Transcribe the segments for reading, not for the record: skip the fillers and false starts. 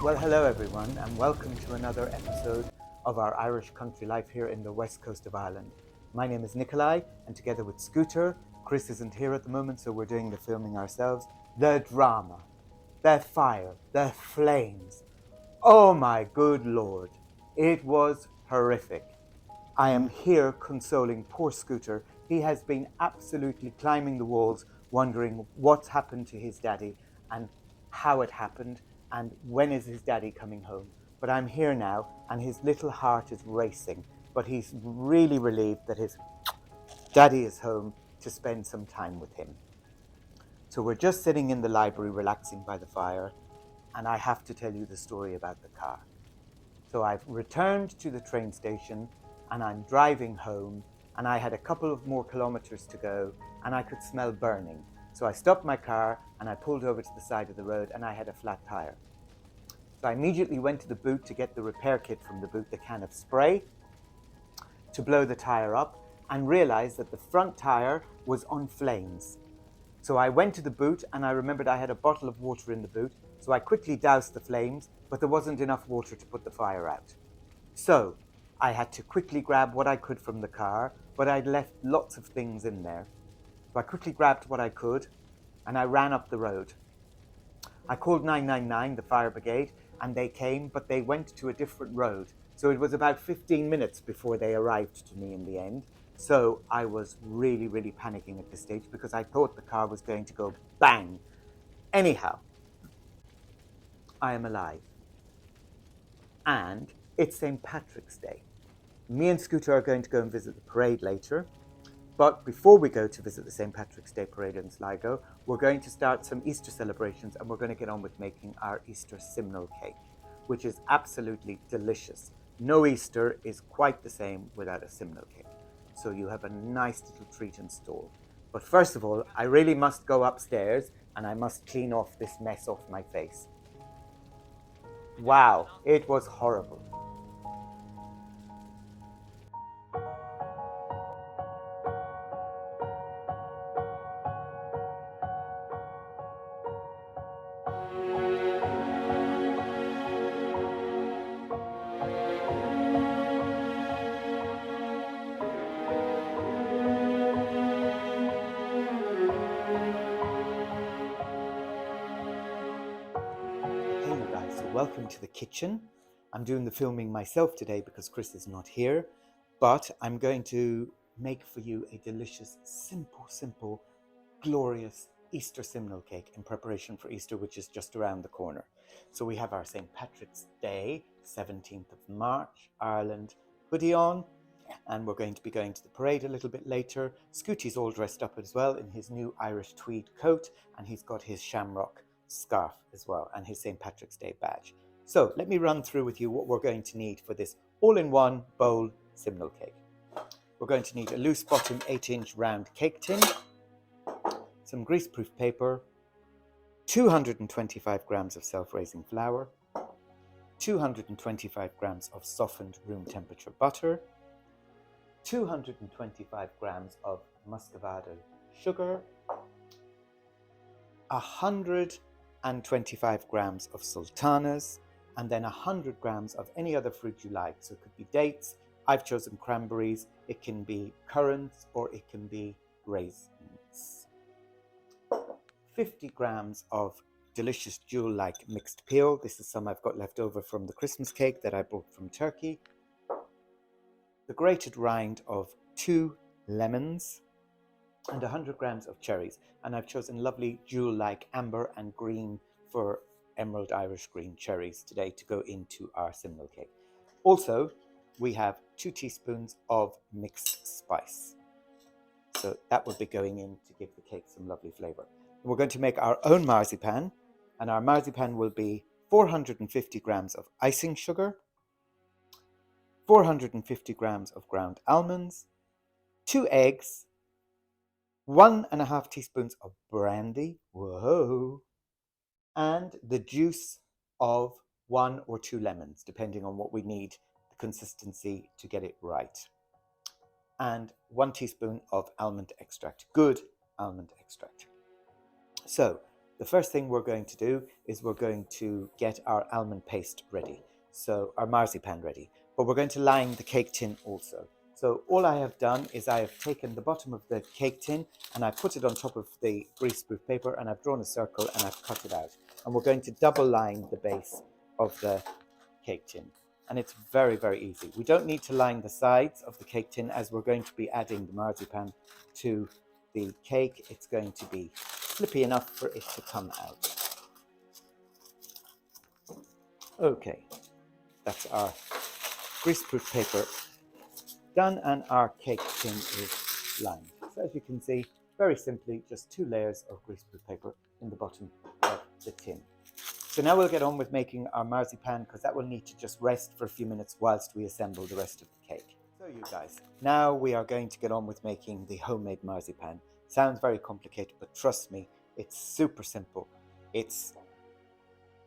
Well, hello everyone, and welcome to another episode of our Irish country life here in the west coast of Ireland. My name is Nikolai, and together with Scooter, Chris isn't here at the moment, so we're doing the filming ourselves. The drama, the fire, the flames. Oh my good lord, it was horrific. I am here consoling poor Scooter. He has been absolutely climbing the walls, wondering what's happened to his daddy and how it happened and when is his daddy coming home. But I'm here now and his little heart is racing, but he's really relieved that his daddy is home to spend some time with him. So we're just sitting in the library relaxing by the fire, and I have to tell you the story about the car. So I've returned to the train station and I'm driving home, and I had a couple of more kilometers to go and I could smell burning. So I stopped my car and I pulled over to the side of the road and I had a flat tire. So I immediately went to the boot to get the repair kit from the boot, the can of spray, to blow the tire up, and realized that the front tire was on flames. So I went to the boot and I remembered I had a bottle of water in the boot, so I quickly doused the flames, but there wasn't enough water to put the fire out. So I had to quickly grab what I could from the car, but I'd left lots of things in there. So I quickly grabbed what I could and I ran up the road. I called 999, the fire brigade, and they came, but they went to a different road. So it was about 15 minutes before they arrived to me in the end. So I was really, really panicking at this stage because I thought the car was going to go bang. Anyhow, I am alive. And it's St. Patrick's Day. Me and Scooter are going to go and visit the parade later. But before we go to visit the St. Patrick's Day parade in Sligo, we're going to start some Easter celebrations and we're going to get on with making our Easter Simnel cake, which is absolutely delicious. No Easter is quite the same without a Simnel cake. So you have a nice little treat in store. But first of all, I really must go upstairs and I must clean off this mess off my face. Wow, it was horrible. Hey you guys, so welcome to the kitchen. I'm doing the filming myself today because Chris is not here, but I'm going to make for you a delicious, simple, glorious Easter Simnel cake in preparation for Easter, which is just around the corner. So we have our St. Patrick's Day, 17th of March, Ireland hoodie on, and we're going to be going to the parade a little bit later. Scooty's all dressed up as well in his new Irish tweed coat, and he's got his shamrock scarf as well and his St. Patrick's Day badge. So let me run through with you what we're going to need for this all-in-one bowl Simnel cake. We're going to need a loose bottom 8-inch round cake tin, some greaseproof paper, 225 grams of self-raising flour, 225 grams of softened room temperature butter, 225 grams of muscovado sugar, 125 grams of sultanas, and then 100 grams of any other fruit you like. So it could be dates, I've chosen cranberries, it can be currants, or it can be raisins. 50 grams of delicious jewel-like mixed peel. This is some I've got left over from the Christmas cake that I brought from Turkey. The grated rind of 2 lemons, and 100 grams of cherries. And I've chosen lovely jewel-like amber and green for emerald Irish green cherries today to go into our Simnel cake. Also, we have 2 teaspoons of mixed spice. So that will be going in to give the cake some lovely flavor. We're going to make our own marzipan, and our marzipan will be 450 grams of icing sugar, 450 grams of ground almonds, 2 eggs, 1.5 teaspoons of brandy, whoa, and the juice of 1 or 2 lemons, depending on what we need the consistency to get it right. And 1 teaspoon of almond extract, good almond extract. So The first thing we're going to do is we're going to get our almond paste ready, so our marzipan ready, but we're going to line the cake tin also. So all I have done is I have taken the bottom of the cake tin and I put it on top of the greaseproof paper, and I've drawn a circle and I've cut it out. And we're going to double line the base of the cake tin. And it's very, very easy. We don't need to line the sides of the cake tin as we're going to be adding the marzipan to the cake. It's going to be flippy enough for it to come out. Okay, that's our greaseproof paper done, and our cake tin is lined. So as you can see, very simply, just 2 layers of greaseproof paper in the bottom of the tin. So now we'll get on with making our marzipan, because that will need to just rest for a few minutes whilst we assemble the rest of the cake. So you guys, now we are going to get on with making the homemade marzipan. Sounds very complicated, but trust me, it's super simple. It's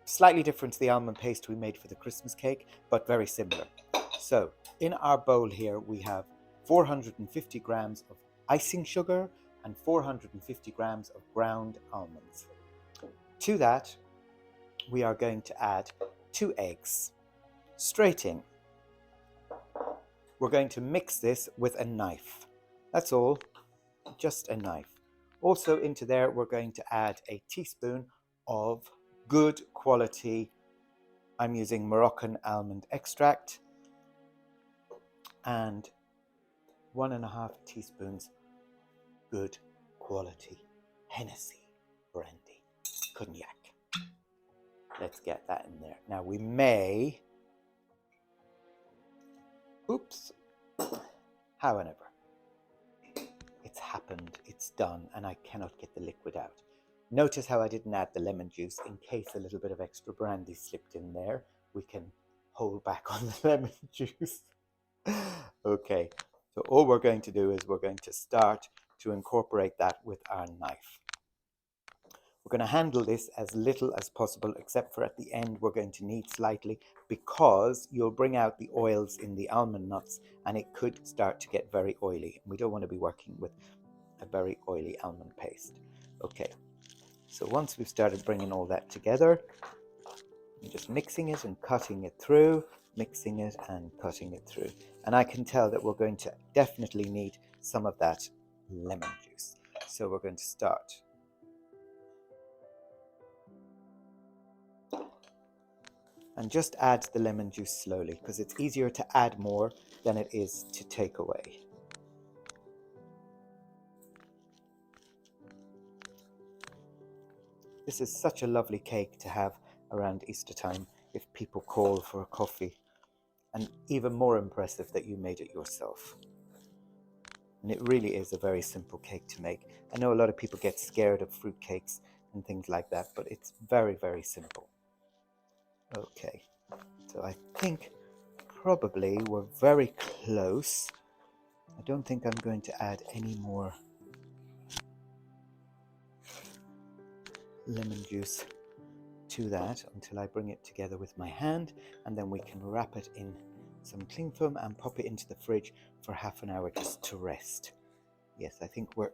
slightly different to the almond paste we made for the Christmas cake, but very similar. So in our bowl here, we have 450 grams of icing sugar and 450 grams of ground almonds. To that, we are going to add 2 eggs straight in. We're going to mix this with a knife. That's all, just a knife. Also into there, we're going to add a teaspoon of good quality, I'm using Moroccan almond extract, and 1.5 teaspoons good quality Hennessy brandy, cognac. Let's get that in there. Now we may, however, it's happened, it's done, and I cannot get the liquid out. Notice how I didn't add the lemon juice in case a little bit of extra brandy slipped in there. We can hold back on the lemon juice. Okay, so all we're going to do is we're going to start to incorporate that with our knife. We're going to handle this as little as possible, except for at the end we're going to knead slightly, because you'll bring out the oils in the almond nuts and it could start to get very oily. We don't want to be working with a very oily almond paste. Okay, so once we've started bringing all that together, I'm just mixing it and cutting it through, mixing it and cutting it through. And I can tell that we're going to definitely need some of that lemon juice. So we're going to start. And just add the lemon juice slowly, because it's easier to add more than it is to take away. This is such a lovely cake to have around Easter time if people call for a coffee, and even more impressive that you made it yourself. And it really is a very simple cake to make. I know a lot of people get scared of fruit cakes and things like that, but it's very, very simple. Okay, so I think probably we're very close. I don't think I'm going to add any more lemon juice to that until I bring it together with my hand, and then we can wrap it in some cling film and pop it into the fridge for half an hour just to rest. Yes, I think we're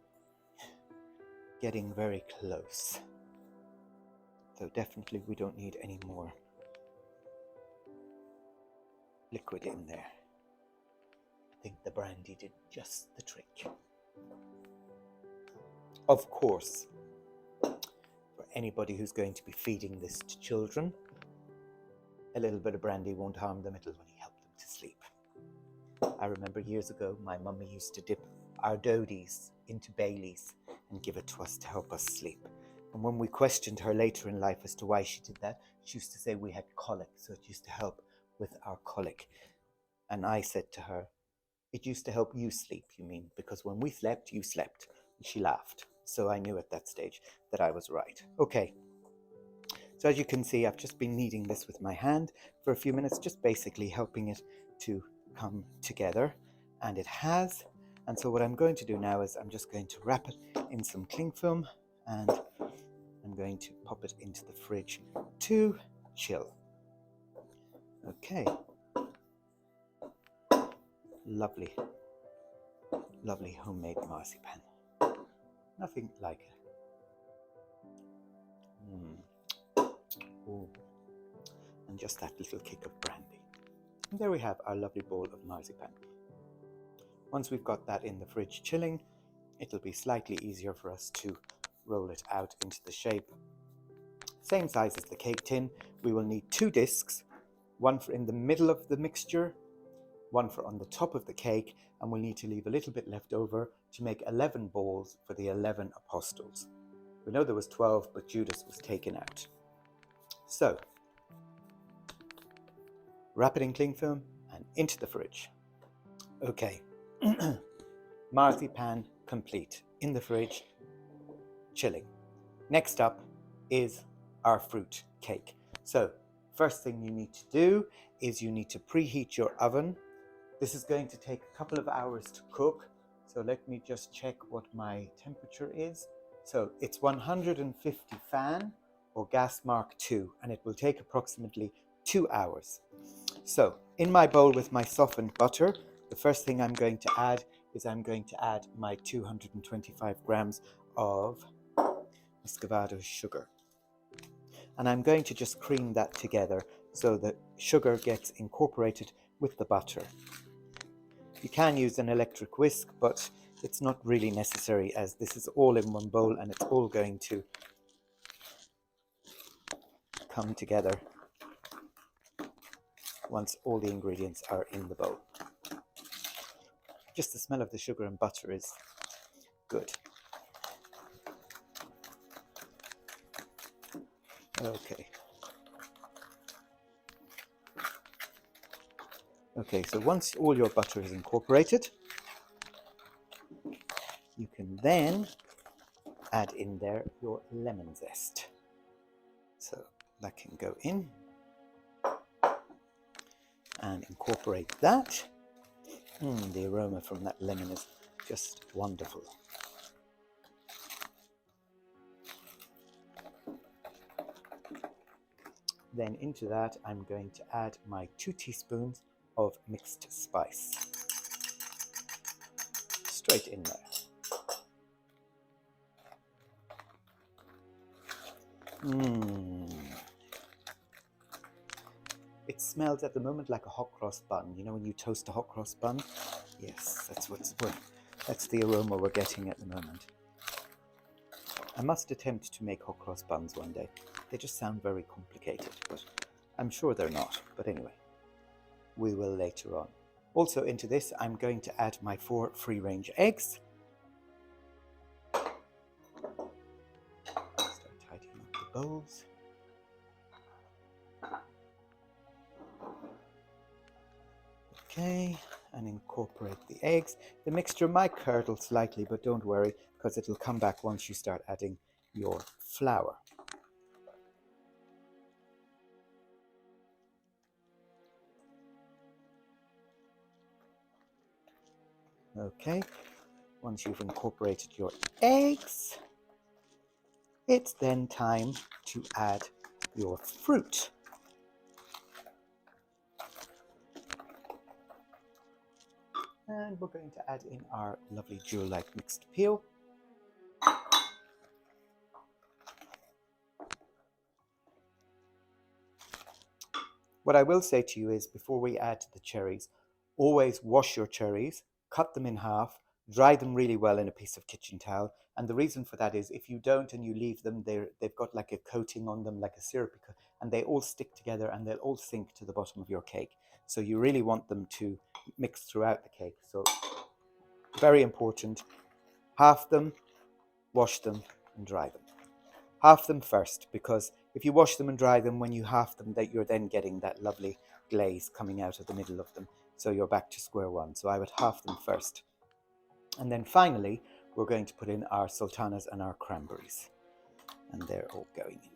getting very close. So definitely we don't need any more liquid in there. I think the brandy did just the trick. Of course, for anybody who's going to be feeding this to children, a little bit of brandy won't harm them, it'll only help them to sleep. I remember years ago, my mummy used to dip our dodies into Baileys and give it to us to help us sleep. And when we questioned her later in life as to why she did that, she used to say we had colic, so it used to help with our colic. And I said to her, it used to help you sleep, you mean, because when we slept, you slept. And she laughed. So I knew at that stage that I was right. Okay. So as you can see, I've just been kneading this with my hand for a few minutes, just basically helping it to come together. And it has. And so what I'm going to do now is I'm just going to wrap it in some cling film, and I'm going to pop it into the fridge to chill. Okay. Lovely, lovely homemade marzipan. Nothing like it. and just that little kick of brandy. And there we have our lovely bowl of marzipan. Once we've got that in the fridge chilling, it'll be slightly easier for us to roll it out into the shape. Same size as the cake tin. We will need 2 discs, one for in the middle of the mixture, one for on the top of the cake, and we'll need to leave a little bit left over to make 11 balls for the 11 apostles. We know there was 12, but Judas was taken out. So, wrap it in cling film and into the fridge. Okay, marzipan complete in the fridge, chilling. Next up is our fruit cake. So, first thing you need to do is you need to preheat your oven. This is going to take a couple of hours to cook, so let me just check what my temperature is. So it's 150 fan or gas mark II, and it will take approximately 2 hours. So in my bowl with my softened butter, the first thing I'm going to add is I'm going to add my 225 grams of muscovado sugar. And I'm going to just cream that together so the sugar gets incorporated with the butter. You can use an electric whisk, but it's not really necessary as this is all in one bowl and it's all going to come together once all the ingredients are in the bowl. Just the smell of the sugar and butter is good. Okay. Okay, so once all your butter is incorporated, you can then add in there your lemon zest. So that can go in and incorporate that. The aroma from that lemon is just wonderful. Then into that I'm going to add my 2 teaspoons of mixed spice. Straight in there. It smells at the moment like a hot cross bun. You know when you toast a hot cross bun? Yes, that's the aroma we're getting at the moment. I must attempt to make hot cross buns one day. They just sound very complicated, but I'm sure they're not. But anyway, we will later on. Also into this, I'm going to add my 4 free-range eggs. Start tidying up the bowls. Okay, and incorporate the eggs. The mixture might curdle slightly, but don't worry, because it'll come back once you start adding your flour. Okay, once you've incorporated your eggs, it's then time to add your fruit. And we're going to add in our lovely jewel-like mixed peel. What I will say to you is, before we add the cherries, always wash your cherries, cut them in half, dry them really well in a piece of kitchen towel. And the reason for that is if you don't and you leave them, they've got like a coating on them, like a syrup, and they all stick together and they'll all sink to the bottom of your cake. So you really want them to mix throughout the cake. So very important, half them, wash them and dry them. Half them first, because if you wash them and dry them, when you half them, that you're then getting that lovely glaze coming out of the middle of them. So you're back to square one. So I would half them first. And then finally, we're going to put in our sultanas and our cranberries. And they're all going in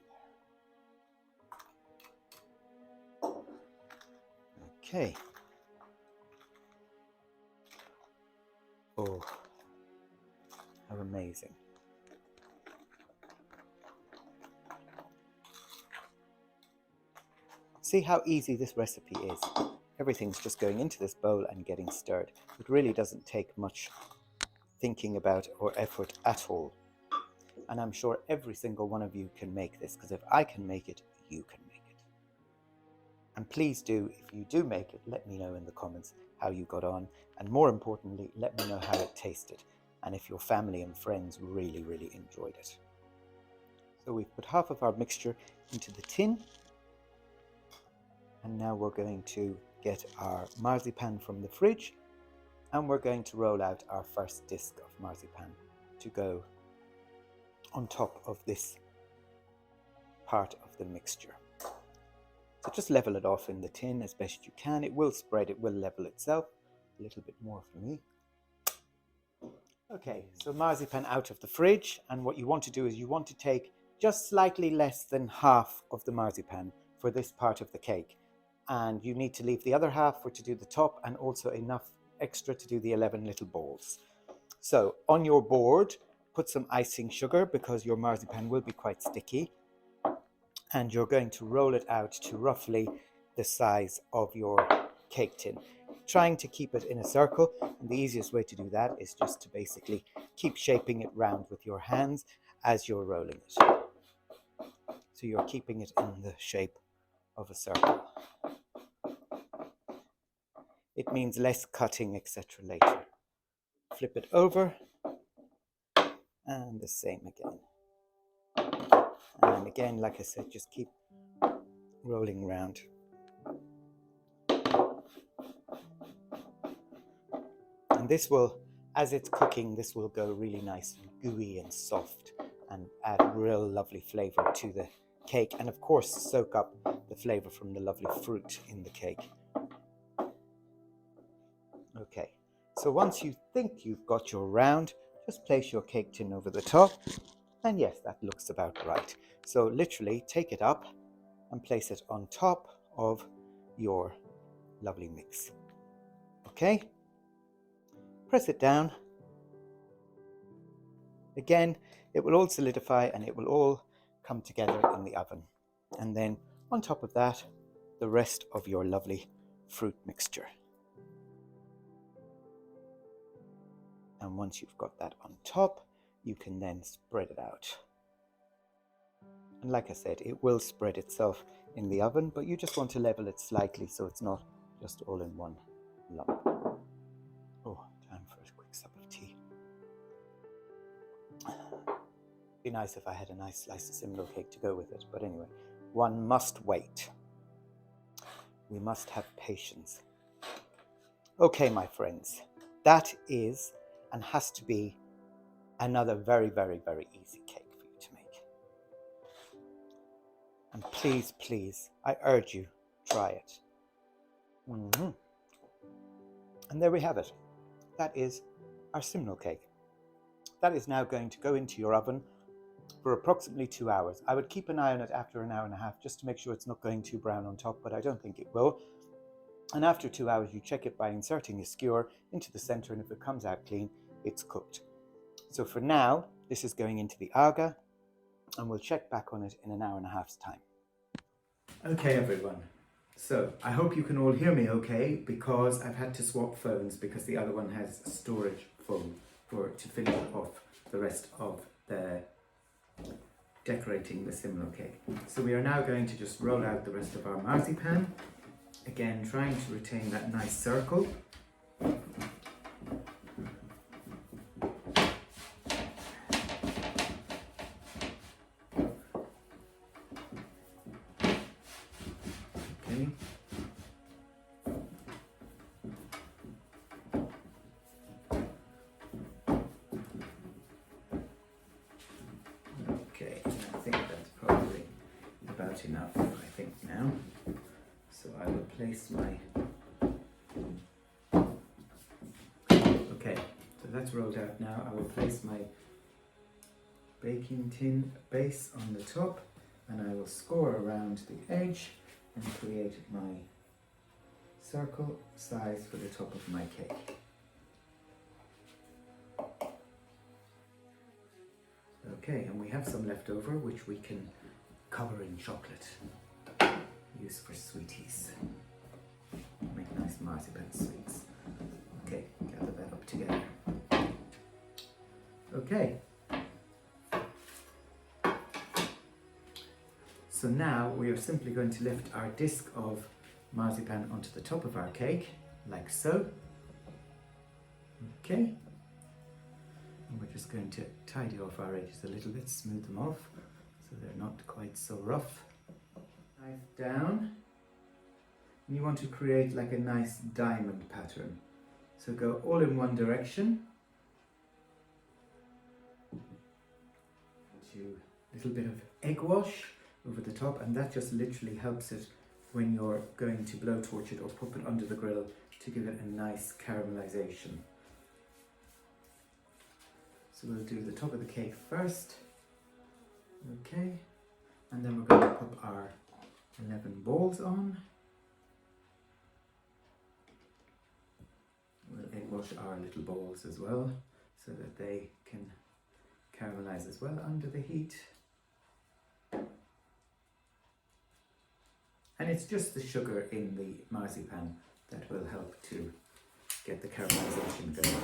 there. Okay. Oh, how amazing. See how easy this recipe is. Everything's just going into this bowl and getting stirred. It really doesn't take much thinking about or effort at all. And I'm sure every single one of you can make this, because if I can make it, you can make it. And please do, if you do make it, let me know in the comments how you got on. And more importantly, let me know how it tasted. And if your family and friends really, really enjoyed it. So we've put half of our mixture into the tin. And now we're going to get our marzipan from the fridge. And we're going to roll out our first disc of marzipan to go on top of this part of the mixture. So just level it off in the tin as best you can. It will spread, it will level itself. A little bit more for me. Okay, so marzipan out of the fridge, and what you want to do is you want to take just slightly less than half of the marzipan for this part of the cake. And you need to leave the other half for to do the top, and also enough extra to do the 11 little balls. So on your board, put some icing sugar because your marzipan will be quite sticky. And you're going to roll it out to roughly the size of your cake tin, trying to keep it in a circle. And the easiest way to do that is just to basically keep shaping it round with your hands as you're rolling it. So you're keeping it in the shape of a circle. It means less cutting, etc. later. Flip it over, and the same again. And again, like I said, just keep rolling round. And this will, as it's cooking, this will go really nice and gooey and soft and add real lovely flavor to the cake. And of course, soak up the flavor from the lovely fruit in the cake. Okay, so once you think you've got your round, just place your cake tin over the top. And yes, that looks about right. So literally take it up and place it on top of your lovely mix. Okay? Press it down. Again, it will all solidify and it will all come together in the oven. And then on top of that, the rest of your lovely fruit mixture. And once you've got that on top, you can then spread it out. And like I said, it will spread itself in the oven, but you just want to level it slightly so it's not just all in one lump. Oh, time for a quick sup of tea. It'd be nice if I had a nice slice of Simnel cake to go with it, but anyway, one must wait. We must have patience. Okay, my friends, that is and has to be another very, very, very easy cake for you to make. And please, please, I urge you, try it. And there we have it. That is our Simnel cake. That is now going to go into your oven for approximately 2 hours. I would keep an eye on it after an hour and a half just to make sure it's not going too brown on top, but I don't think it will. And after 2 hours, you check it by inserting a skewer into the center, and if it comes out clean, it's cooked. So for now, this is going into the aga, and we'll check back on it in an hour and a half's time. Okay, everyone. So I hope you can all hear me okay, because I've had to swap phones because the other one has a storage full to finish off the rest of the decorating the Simnel cake. So we are now going to just roll out the rest of our marzipan. Again, trying to retain that nice circle. Okay. Okay, I think that's probably about enough, I think now. So I will place my... Okay, so that's rolled out now. I will place my baking tin base on the top, and I will score around the edge and create my circle size for the top of my cake. Okay, and we have some left over which we can cover in chocolate. Use for sweeties. Make nice marzipan sweets. Okay, gather that up together. Okay. So now we are simply going to lift our disc of marzipan onto the top of our cake, like so. Okay. And we're just going to tidy off our edges a little bit, smooth them off so they're not quite so rough. Knife down. And you want to create like a nice diamond pattern. So go all in one direction. A little bit of egg wash over the top, and that just literally helps it when you're going to blowtorch it or pop it under the grill to give it a nice caramelization. So we'll do the top of the cake first. Okay, and then we're going to put our 11 balls on. We'll egg wash our little balls as well so that they can caramelize as well under the heat. And it's just the sugar in the marzipan that will help to get the caramelization going.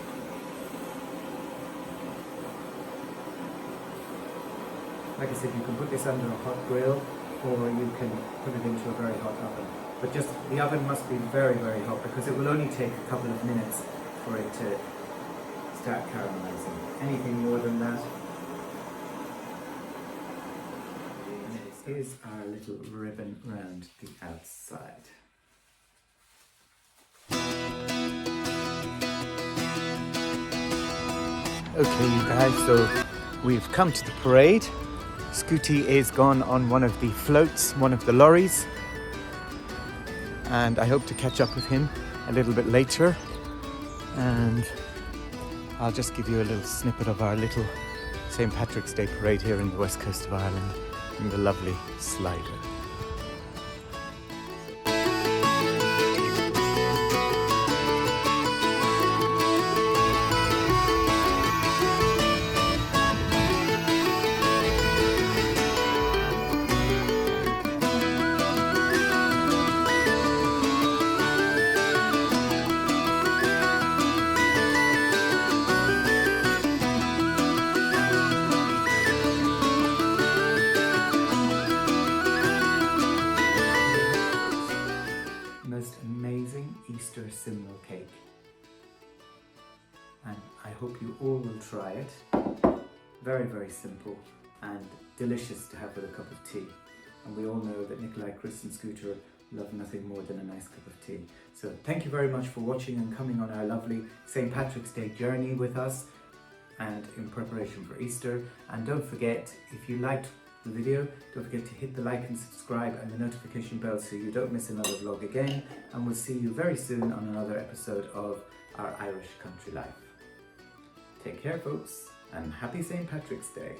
Like I said, you can put this under a hot grill or you can put it into a very hot oven. But just the oven must be very, very hot because it will only take a couple of minutes for it to start caramelizing. Anything more than that. Here's our little ribbon round the outside. Okay, you guys, so we've come to the parade. Scooty is gone on one of the floats, one of the lorries, and I hope to catch up with him a little bit later, and I'll just give you a little snippet of our little St. Patrick's Day parade here in the west coast of Ireland in the lovely Slider. Amazing Easter Simnel cake, and I hope you all will try it. Very, very simple and delicious to have with a cup of tea, and we all know that Nikolai, Chris and Scooter love nothing more than a nice cup of tea. So thank you very much for watching and coming on our lovely St. Patrick's Day journey with us and in preparation for Easter. And don't forget, if you liked the video, don't forget to hit the like and subscribe and the notification bell so you don't miss another vlog again, and we'll see you very soon on another episode of our Irish Country Life. Take care folks, and happy St. Patrick's Day.